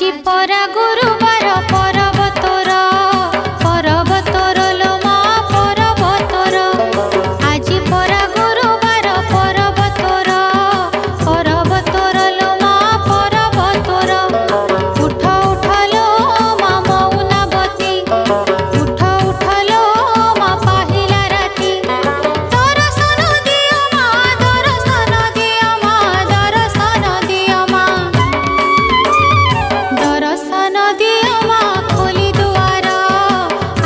আজি পরা গুরুবার পরবতর পরবতর লো মা পরবতর আজি পরা গুরুবার পরবতর পরবতর লো মা পরবতর উঠ উঠলো মা মৌনাবতী উঠ উঠলো মা পাহিলা রাতি দর্শন দিও মা দর্শন দিও মা দর্শন দিও মা দর্শন দিও মা খোলি দুয়ার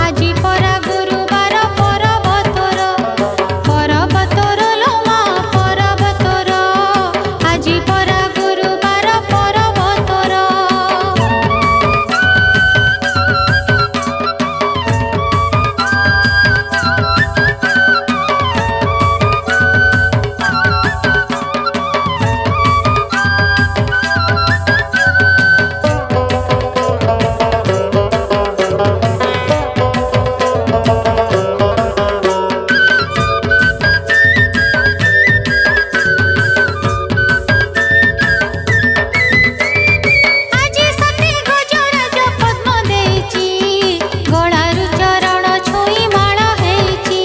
আজি পরা গুরুবার পরবতর পরবতর লো মা পরবতর আজি পরা গুরুবার পরবতর আজি সতে গজরাজ পদ্ম দেইছি গলারু চরণ ছুঁই মাଳ ହେଇଛି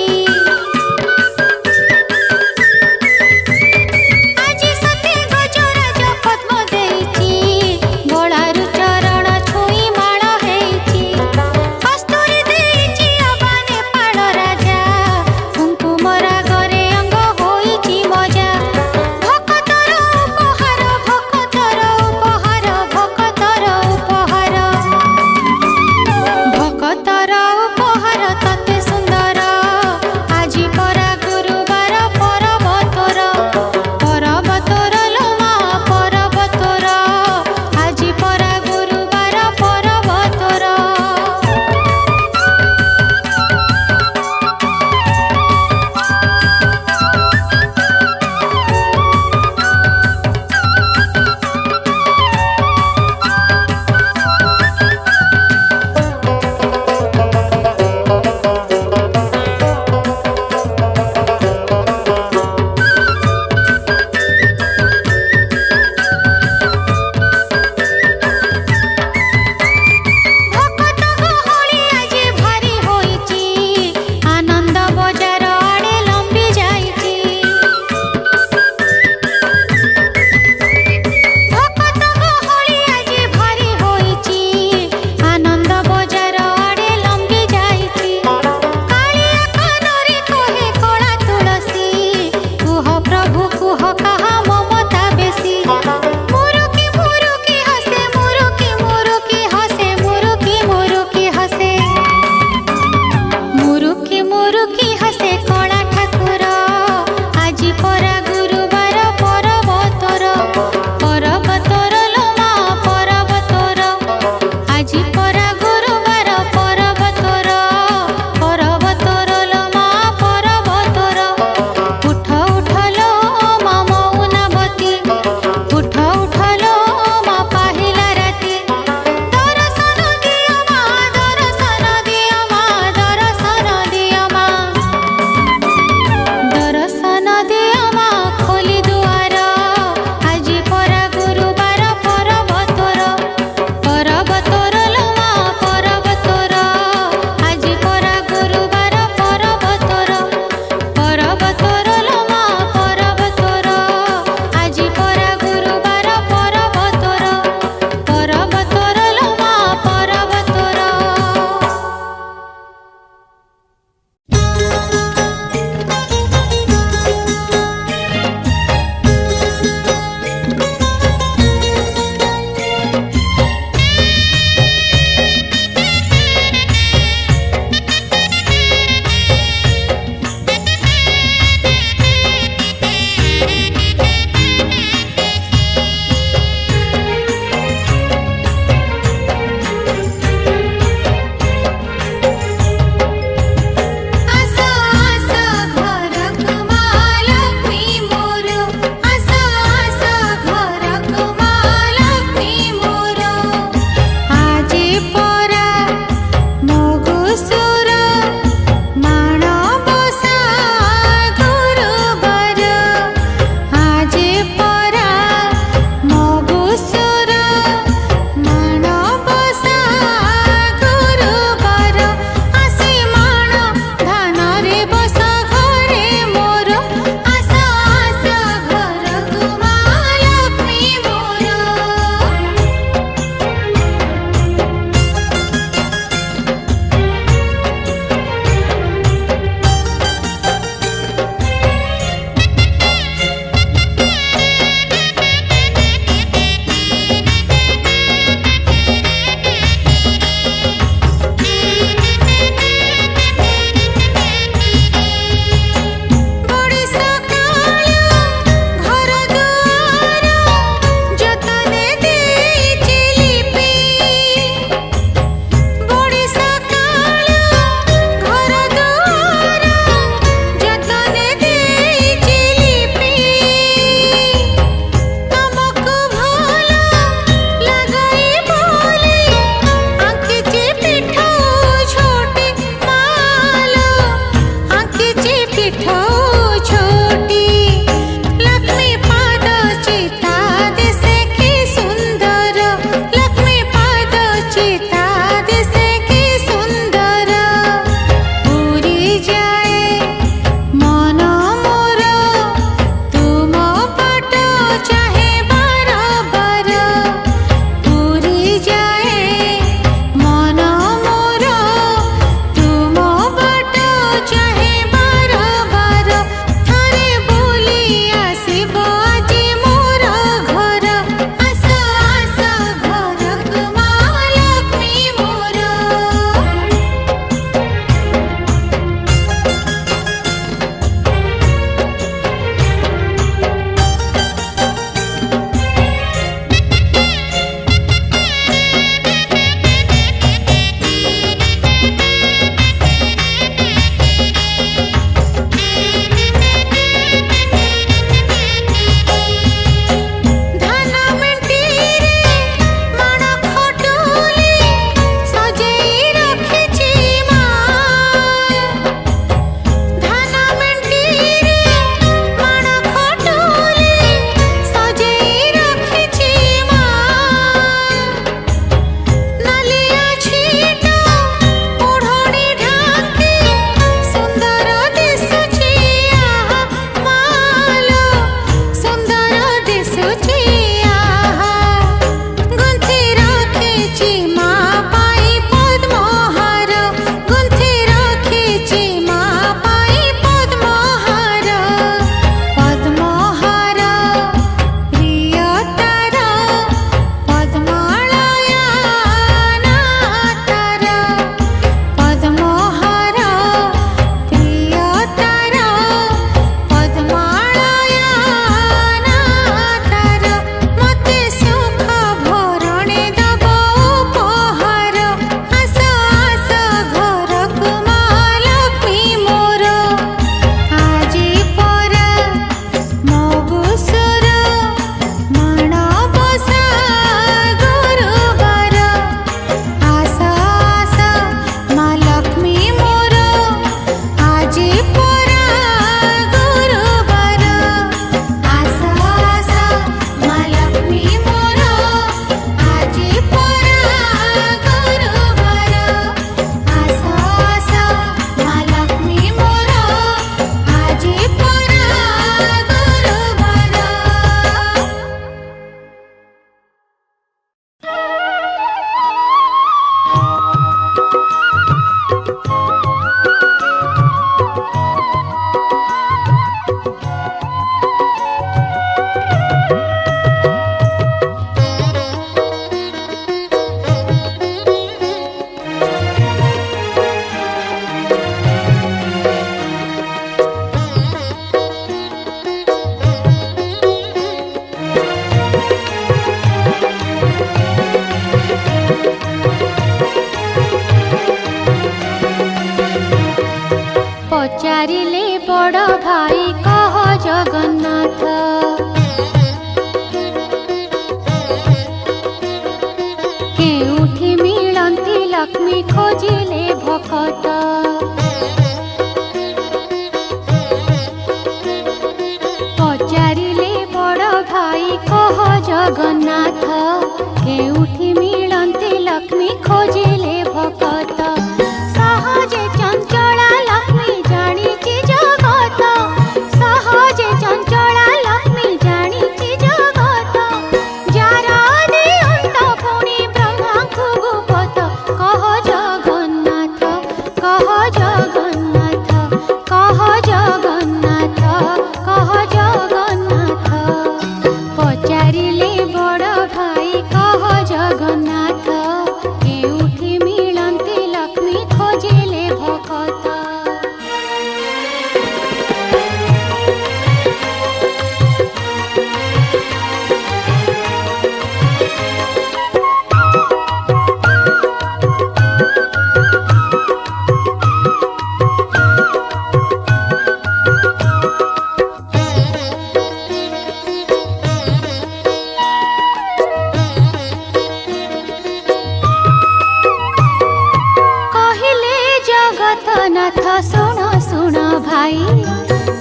আজি সতে গজরাজ পদ্ম দেইছি গলারু চরণ ছুঁই মাଳ ହେଇଛି কস্তুরি দেইছি অবা নেপাଳ রাজা কুঙ্কুম রাগরে অঙ্গ ହୋଇଛି মজা ভকতর উপহার ভকতর উপহার ভকতর উপহার ভকতর উপহার ততে সুন্দর আজি পরা গুরুবার পরবতর পরবতর লো মা পরবতর আজি পরা গুরুবার পরবতর ভকত গহଳି আজি ভারি ହୋଇଛି ଆନନ୍ଦ ବଜାର ଆଡ଼େ ଲମ୍ବି ଯାଇଛି ଭକତ ଗହଳି ଆଜି ଭାରି ହୋଇଛି ଆନନ୍ଦ ବଜାର ଆଡ଼େ ଲମ୍ବି ଯାଇଛି କାଳିଆ କାନରେ କହେ କଳା ତୁଳସୀ କୁହ ପ୍ରଭୁ କୁହ କାହା ମମତା ବେଶୀ ମୁରୁକି ମୁରୁକି ହସେ ମୁରୁକି ମୁରୁକି ହସେ ମୁରୁକି ମୁରୁକି ହସେ ମୁରୁକି ମୁରୁକି ହସେ କଳା ଠାକୁର আজি ପରା ଗୁରୁବାର ପରବତର ପରବତର ଲୋ ମା ପରବତର আজি ପରା ଗୁରୁବାର ପରବତର ପରବତର ଲୋ ମା ପରବତର ଉଠ ଉଠଲୋ ମା ମୌନ खोजिले भकत। पचारिले बड़ भाई कह जगन्नाथ, केउठी मिलन्ति लक्ष्मी खोजिले भकत। सहजे चंचला लक्ष्मी जानिछि जगत, सहजे चंचला लक्ष्मी जानिछि जगत। जारा दिअन्त पुनि ब्रह्मांकु गुपत, कह जगन्नाथ, कह जगन्नाथ, कह जगन्नाथ, कह जगन्नाथ। पचारिले बड़ भाई कह जगन्नाथ, केउठी मिलन्ति लक्ष्मी खोजिले भकत। कहिले जगतनाथ सुन सुन भाई,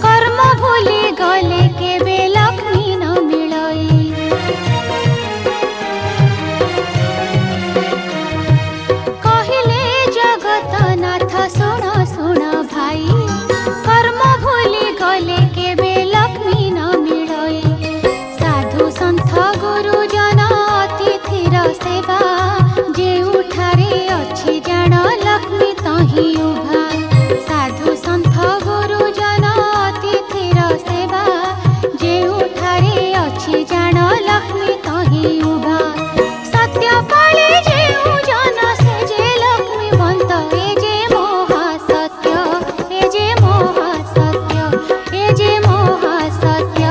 कर्म भूली गले केबे लक्ष्मी न मिलई। कहिले जगतनाथ सुन सुन भाई, कर्म भूली गले केबे लक्ष्मी न मिलई। साधु सन्थ गुरुजन अतिथिर सेवा, जेउठारे अछि जान लक्ष्मी तहि उभा। साधु सन्थ गुरुजन अतिथिर सेवा, जेउठारे अछि जान लक्ष्मी तहि उभा। सत्य पाळे जेउ जन से जे लक्ष्मी बन्त, ए जे महासत्य, ए जे महासत्य, ए जे महासत्य,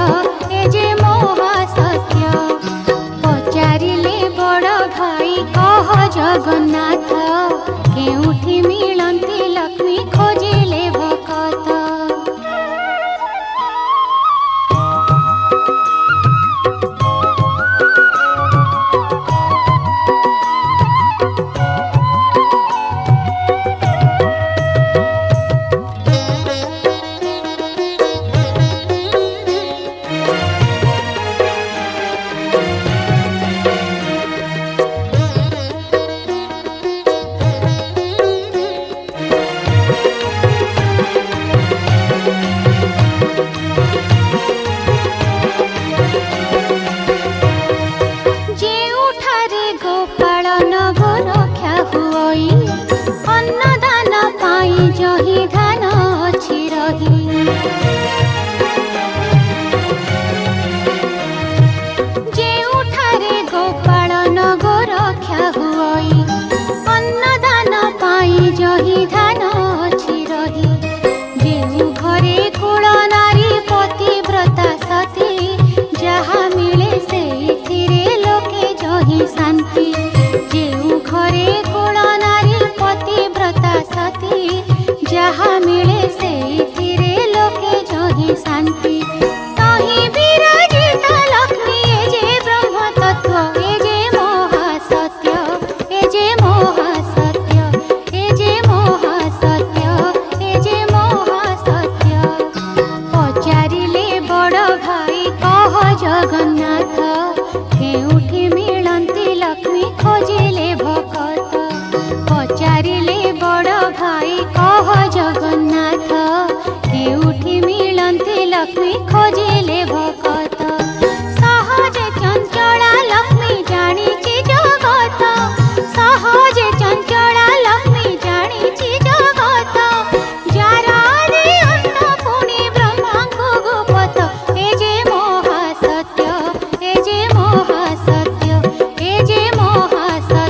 ए जे महासत्य। पचारिले बड़ भाई कह जगन्नाथ, केउठी मिलन्ति लक्ष्मी खोजिले भकत। जेउठारे गोपालन गोरक्षा हुई, अन्नदान पाई जहि धान अछि रही। जेउठारे गोपालन गोरक्षा हुई, अन्नदान पाई जहि धान अछि रही। जेउ घरे कुल नारी पतिव्रता सती, जहा मिले सेथिरे लोके जहि शांति। जेउ घरे कुल नारी पतिव्रता सती, जहा मिले सेथिरे लोके जहि शांति। तहि विराजिता लक्ष्मी, ए जे ब्रह्म तत्व, ए जे महासत्य, ए जे महासत्य, ए जे महासत्य, ए जे महासत्य। पचारिले बड़ भाई कह जगन्नाथ, केउठी मिलन्ति लक्ष्मी खोजिले भकत। पचारिले बड़ भाई कह जगन्नाथ, केउठी मिलन्ति लक्ष्मी खोजिले भकत। सहजे चंचला लक्ष्मी जानिछि जगत, सहजे चंचला लक्ष्मी जानिछि जगत। जारा दिअन्त पुनि ब्रह्मांकु गुपत, ए जे महासत्य, ए जे महासत्य, ए जे महासत्य।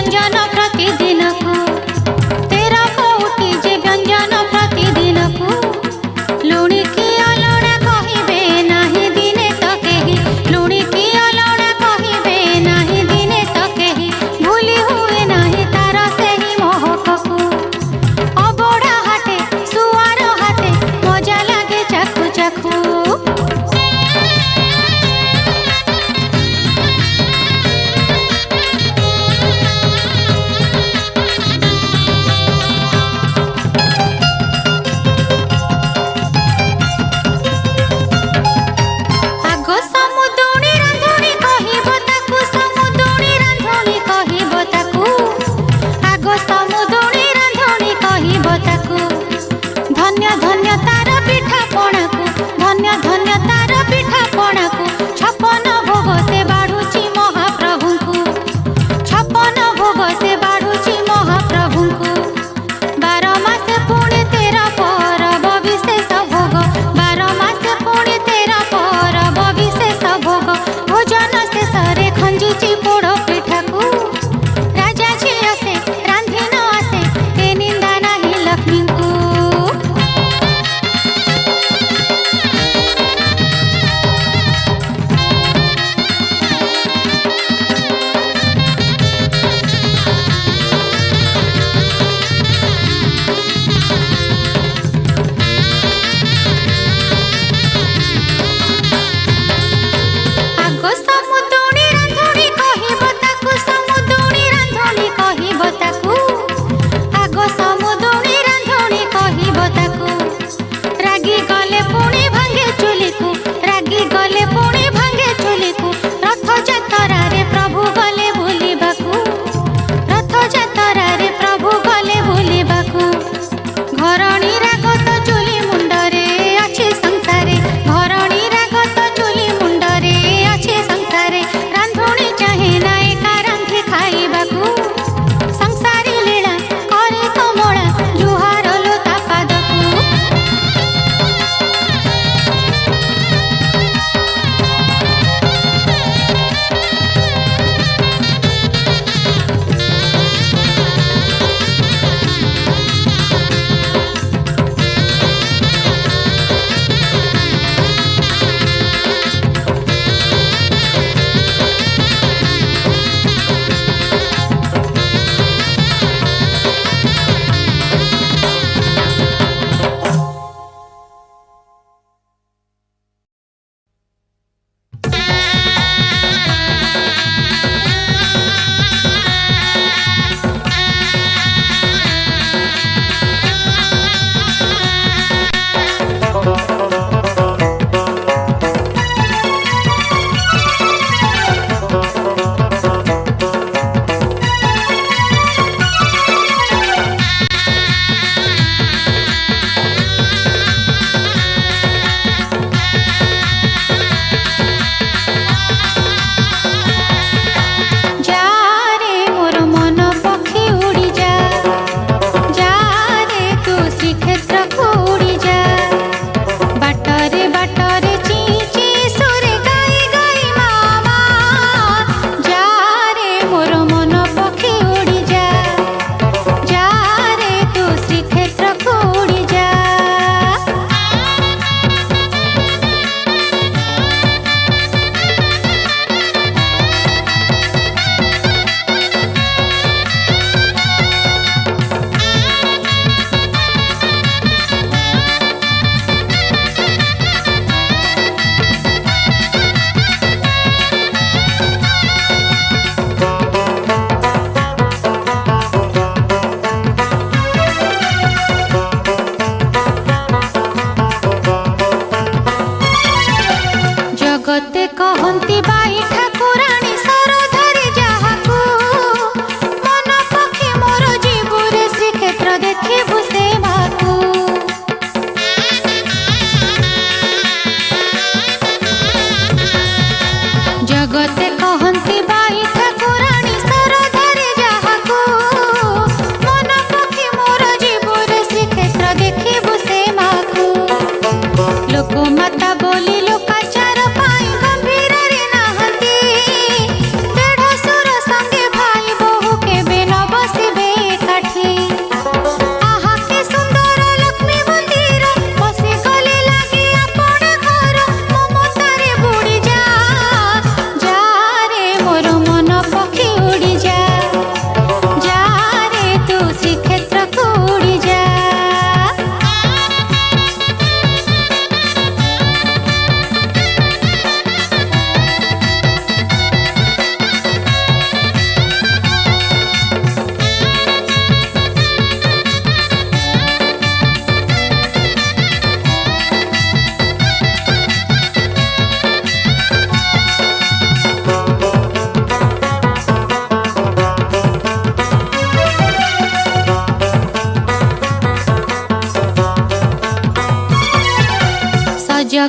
व्यंजन प्रतिदिन को 13 पौटी जे व्यंजन प्रतिदिन को लुणी की अलड़ा कहिबे नाही दिने तो केही लुणी की अलड़ा कहिबे नाही दिने तो केही भूली हुए नाही तार सेही महककू अबड़ा हाटे सुआर हाटे मजा लागे चाखू चाखू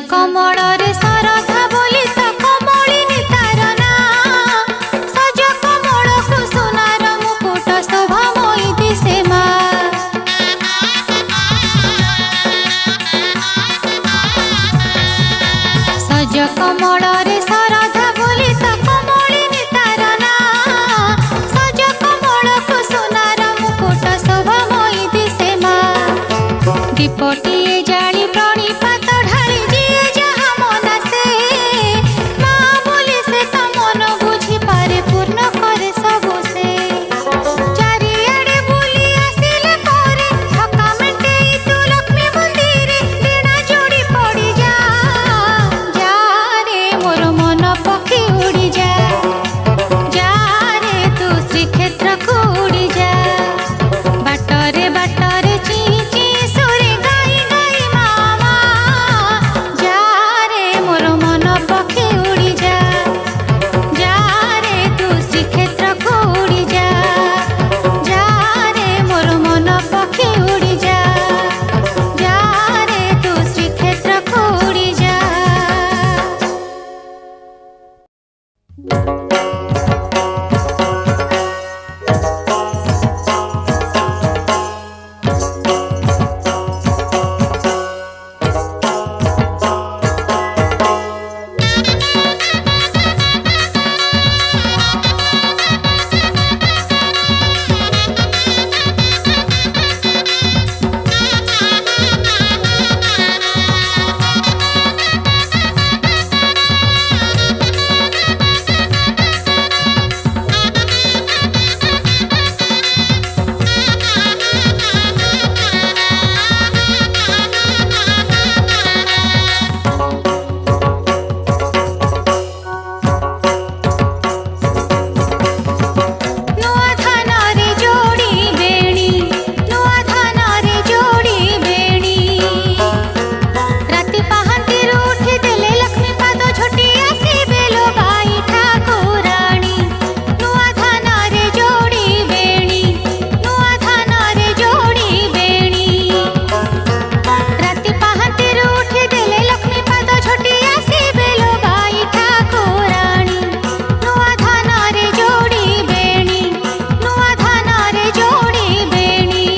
कमल रे सरधा बोली तो कमलिनी तार ना सज कमल को सोनार मुकुट शोभा मोई दिसे मा सज कमल रे सरधा बोली तो कमलिनी तार ना सज कमल को सोनार मुकुट शोभा मोई दिसे मा दीपटी जाली प्रणिपात ढाली जिए जहाँ मना से माँ बोली से तो मन बुझी पारे पूर्ण करे सबु से चारिआडे बुली आसिले करे थका मेटेई तू लक्ष्मी मंदिर डेणा जोड़ी पड़ी जा जा रे मोर मन पखी उड़ी जा जा रे तू श्रीक्षेत्र को उड़ी जा बाटरे बाटरे ची ची सुरे गाई गाई मामा जा रे मोर मन पखी उड़ी जा जा रे तू श्रीक्षेत्र को उड़ी जा जा रे मोर मन पखी उड़ी जा जा रे तू श्रीक्षेत्र को उड़ी जा। नुआ धान रे जोड़ी बेणी नुआ धान रे जोड़ी बेणी राति पाहांती उठी देले लक्ष्मी पाद झोटी आसिबे लो बाई ठाकुराणी नुआ धान रे जोड़ी बेणी नुआ धान रे जोड़ी बेणी राति पाहांती उठी देले लक्ष्मी पाद झोटी आसिबे लो बाई ठाकुराणी नुआ धान रे जोड़ी बेणी नुआ धान रे जोड़ी बेणी।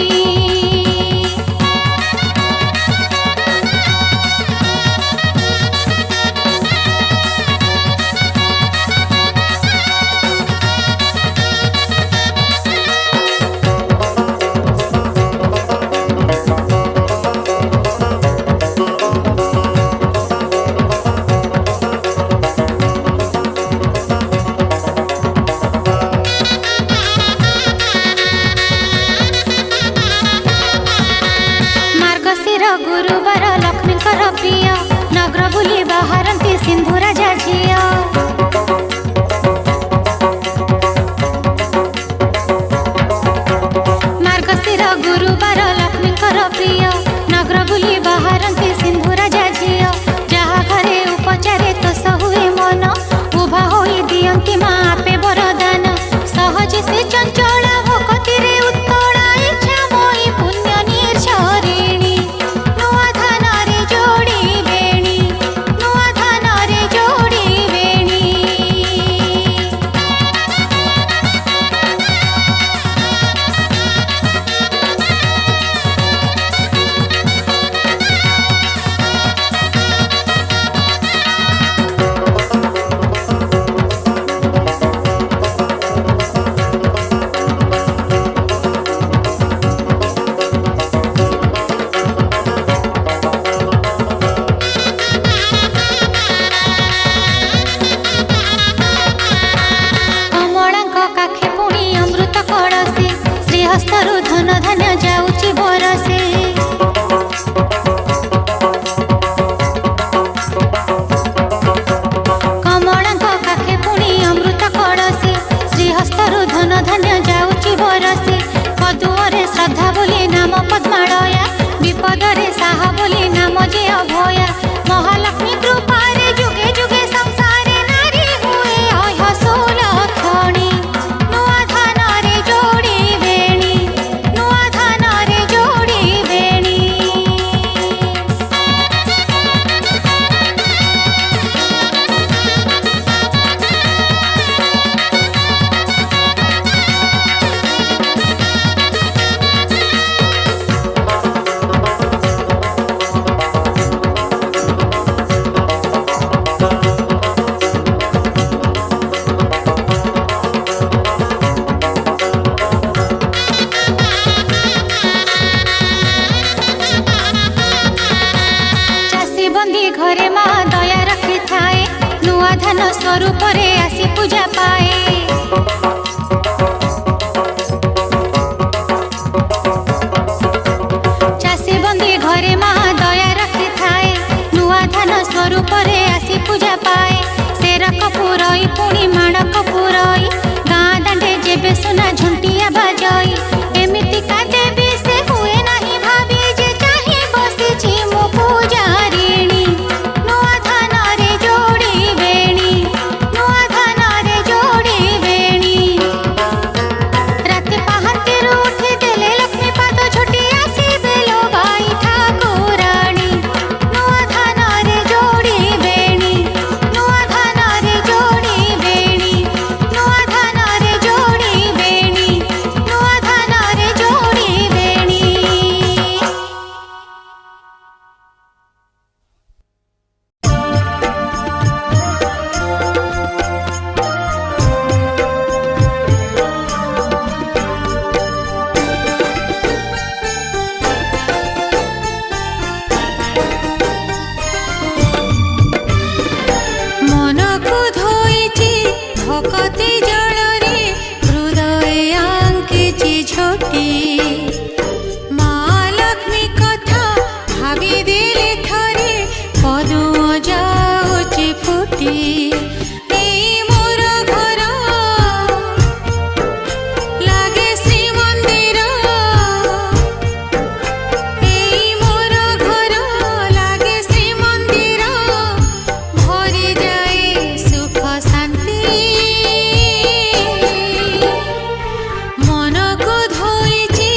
मार्गशीर गुरुवार लक्ष्मीकर प्रिय नगर बुली बाहरती सिंधु राजा झिय मार्गशीर गुरुवार लक्ष्मीकर प्रिय नगर बुली बाहरती सिंधु राजा झिय जहाँ घरे उपचारे तो सहुए मन उभा होई दियंती माँ आपे वरदान सहज से चंचला भक्ति रे उत्तोड़ा इच्छा मोई पुण्य निर्झरिणी नुआ धान रे जोड़ी बेणी नुआ धान रे जोड़ी बेणी। कमलांक काखे पुणी अमृत कळसे श्रीहस्तरु धन धान्य जाउची बरसे कमलांक काखे पुणी अमृत कळसे श्रीहस्तरु धन धान्य जाउची बरसे कदुअरे श्रद्धा बोली नाम पद्मालया विपदरे साहा बोली नाम जे अभया महालक्ष्मी कृपारे जुगे जुगे संसारे नारी हुए अयसोल खणी नुआ धान रे जोड़ी बेणी नुआ धान रे जोड़ी बेणी। स्वरूप रे आसी पूजा पाए। चाषी बंदी घरे माँ दया रखी थाए, नुआ धान स्वरूप रे आसी पूजा पाए। सेरक पुरई पुणी माणक पुरई, गाँ दांडे जेबे सुना झुंटिया बाजई। एमितिका देवी से हुए नहीं भाभी, जे चाहे बसिछि मो पूजारिणी। नुआ धान रे जोड़ी बेणी, नुआ धान रे जोड़ी बेणी। राति पहाती उठी देले लक्ष्मी पाद छुटी आसिबे लो भाई ठाकुराणी। नुआ धान रे जोड़ी बेणी, नुआ धान रे जोड़ी बेणी, नुआ धान रे जोड़ी बेणी, नुआ धान रे जोड़ी बेणी। মনকু ধোইছি ভকতি জলরে, হৃদয়ে আঙ্কিছি ঝোটি। মা লক্ষ্মী কথা ভাবি দিলে থরে, পদুম যাউছি ফুটি। এই মোর ঘর লাগে শ্রীমন্দির, এই মোর ঘর লাগে শ্রীমন্দির। ভরি যায় সুখ শান্তি, মনকু ধোইছি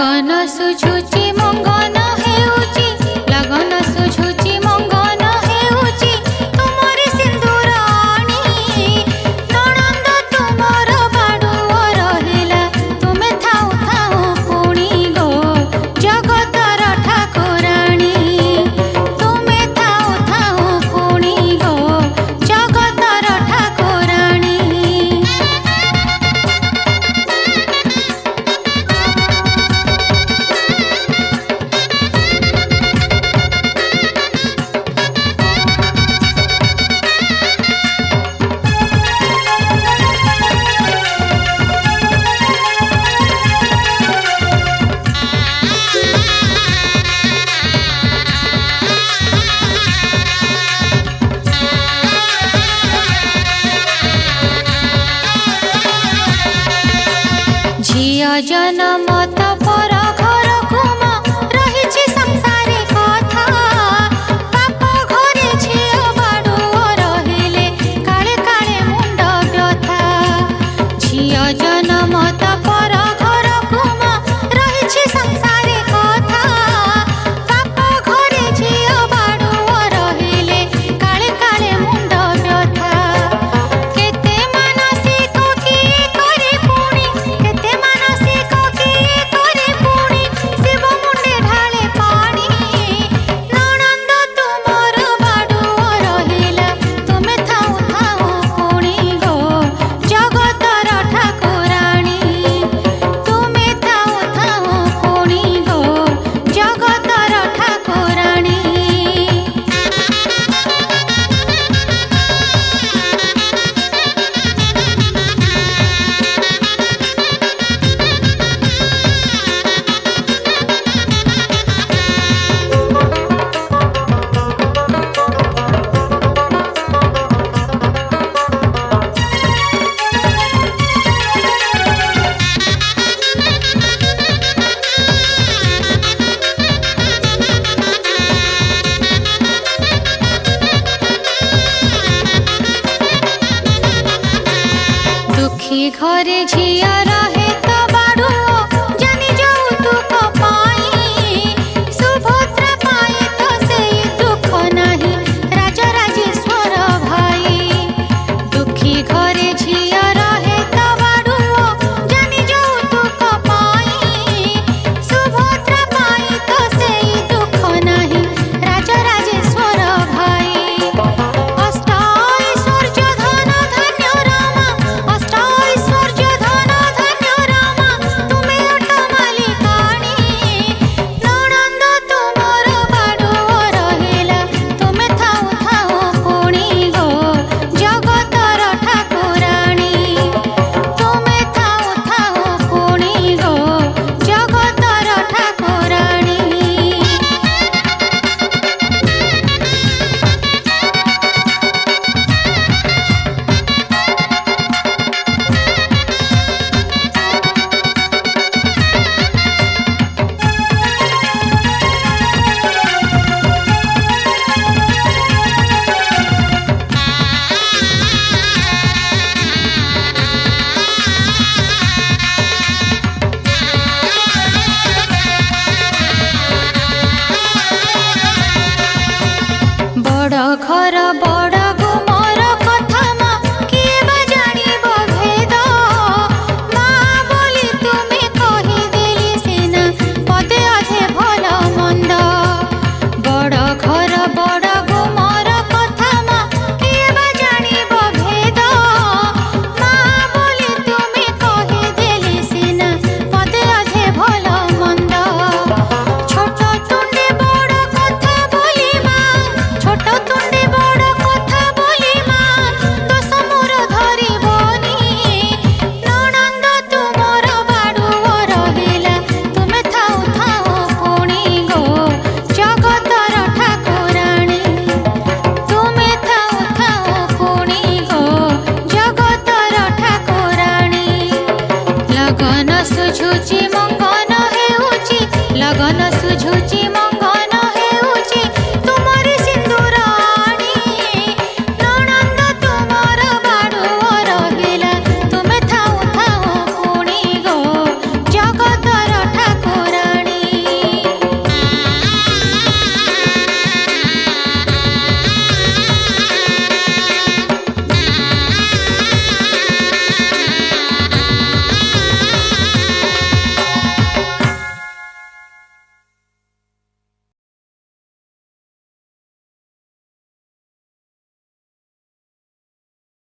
लगन सुझुची मंगन हेउची, लगन सुझुची मंगन हेउची तुमरी सिंदूराणी। नणंद तुमर बाडुओ रहिला तुमे थाउ थाउ पुणी गो जगतर ठाकुराणी। तुमे थाउ थाउ पुणी गो जगतर ठाकुराणी। झिया जनम पर घर कुम रहिछि संसारे कथा। बाप घरे झिया बाडुओ रहिले काले काले मुंड व्यथा। झिया जनम पर घर कुम रहिछि संसारे कथा। बाप घरे झिया बाडुओ रहिले काले काले मुंड व्यथा। केते मानसिक किए करे पुणी, केते मानसिक किए करे पुणी शिव मुंडे ढाले पानी। नणंद तुमर बाडुओ रहिला तुमे थाउ थाउ पुणी गो जगतर ठाकुराणी। तुमे थाउ थाउ पुणी गो जगतर ठाकुराणी। दुखी घरे झियार